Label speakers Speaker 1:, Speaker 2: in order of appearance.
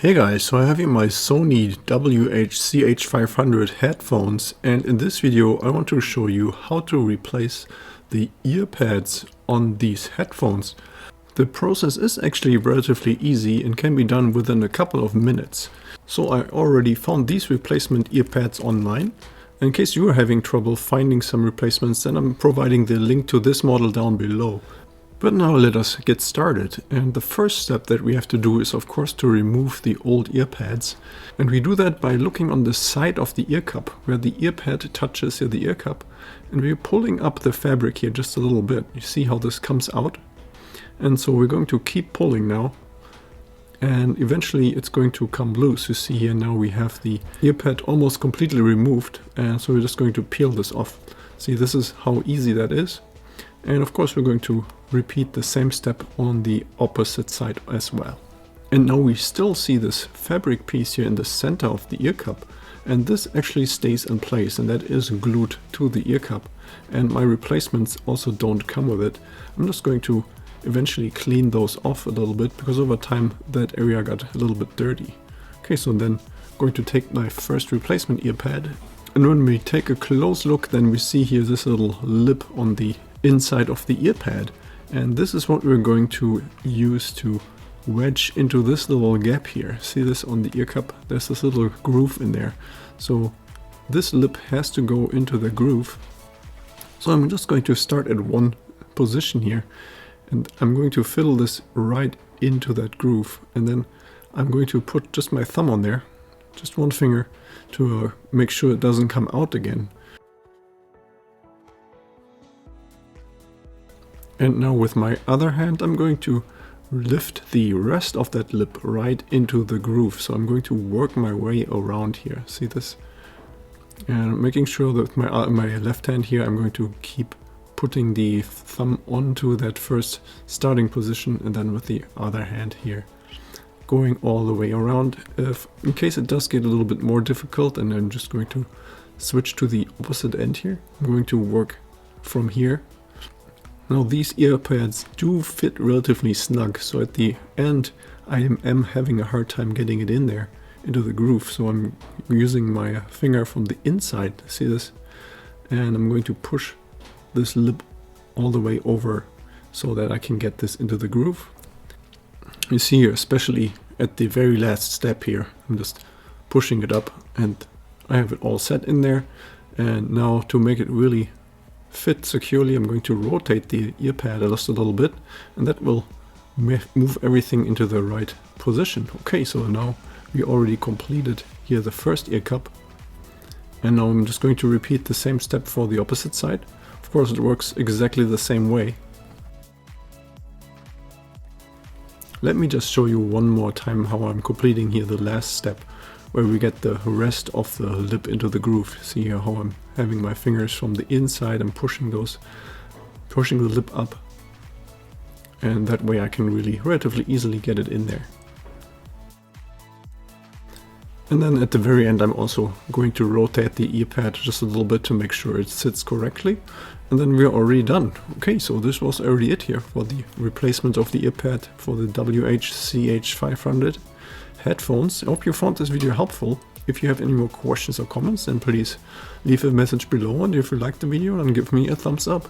Speaker 1: Hey guys, so I have here my Sony WH-CH500 headphones, and in this video I want to show you how to replace the earpads on these headphones. The process is actually relatively easy and can be done within a couple of minutes. So I already found these replacement earpads online. In case you are having trouble finding some replacements, then I'm providing the link to this model down below. But now let us get started, and the first step that we have to do is of course to remove the old earpads, and we do that by looking on the side of the ear cup where the earpad touches the ear cup, and we're pulling up the fabric here just a little bit. You see how this comes out? And so we're going to keep pulling now, and eventually it's going to come loose. You see here now we have the earpad almost completely removed, and so we're just going to peel this off. See, this is how easy that is. And of course we're going to repeat the same step on the opposite side as well. And now we still see this fabric piece here in the center of the ear cup, and this actually stays in place, and that is glued to the ear cup, and my replacements also don't come with it. I'm just going to eventually clean those off a little bit, because over time that area got a little bit dirty. Okay, so then I'm going to take my first replacement earpad, and when we take a close look, then we see here this little lip on the inside of the earpad, and this is what we're going to use to wedge into this little gap here. See this on the ear cup? There's this little groove in there, so this lip has to go into the groove. So I'm just going to start at one position here, and I'm going to fiddle this right into that groove, and then I'm going to put just my thumb on there, just one finger, to make sure it doesn't come out again. And now with my other hand I'm going to lift the rest of that lip right into the groove. So I'm going to work my way around here. See this? And making sure that my left hand here, I'm going to keep putting the thumb onto that first starting position, and then with the other hand here going all the way around. In case it does get a little bit more difficult, and I'm just going to switch to the opposite end here. I'm going to work from here. Now these earpads do fit relatively snug, so at the end I am having a hard time getting it in there, into the groove. So I'm using my finger from the inside, see this? And I'm going to push this lip all the way over so that I can get this into the groove. You see here, especially at the very last step here, I'm just pushing it up and I have it all set in there. And now to make it really fit securely, I'm going to rotate the earpad just a little bit, and that will move everything into the right position. Okay, so now we already completed here the first ear cup, and now I'm just going to repeat the same step for the opposite side. Of course it works exactly the same way. Let me just show you one more time how I'm completing here the last step, where we get the rest of the lip into the groove. See here how I'm having my fingers from the inside and pushing the lip up, and that way I can really relatively easily get it in there. And then at the very end I'm also going to rotate the earpad just a little bit to make sure it sits correctly, and then we're already done. Okay, so this was already it here for the replacement of the earpad for the WH-CH500 headphones. I hope you found this video helpful. If you have any more questions or comments, then please leave a message below, and if you liked the video, then give me a thumbs up.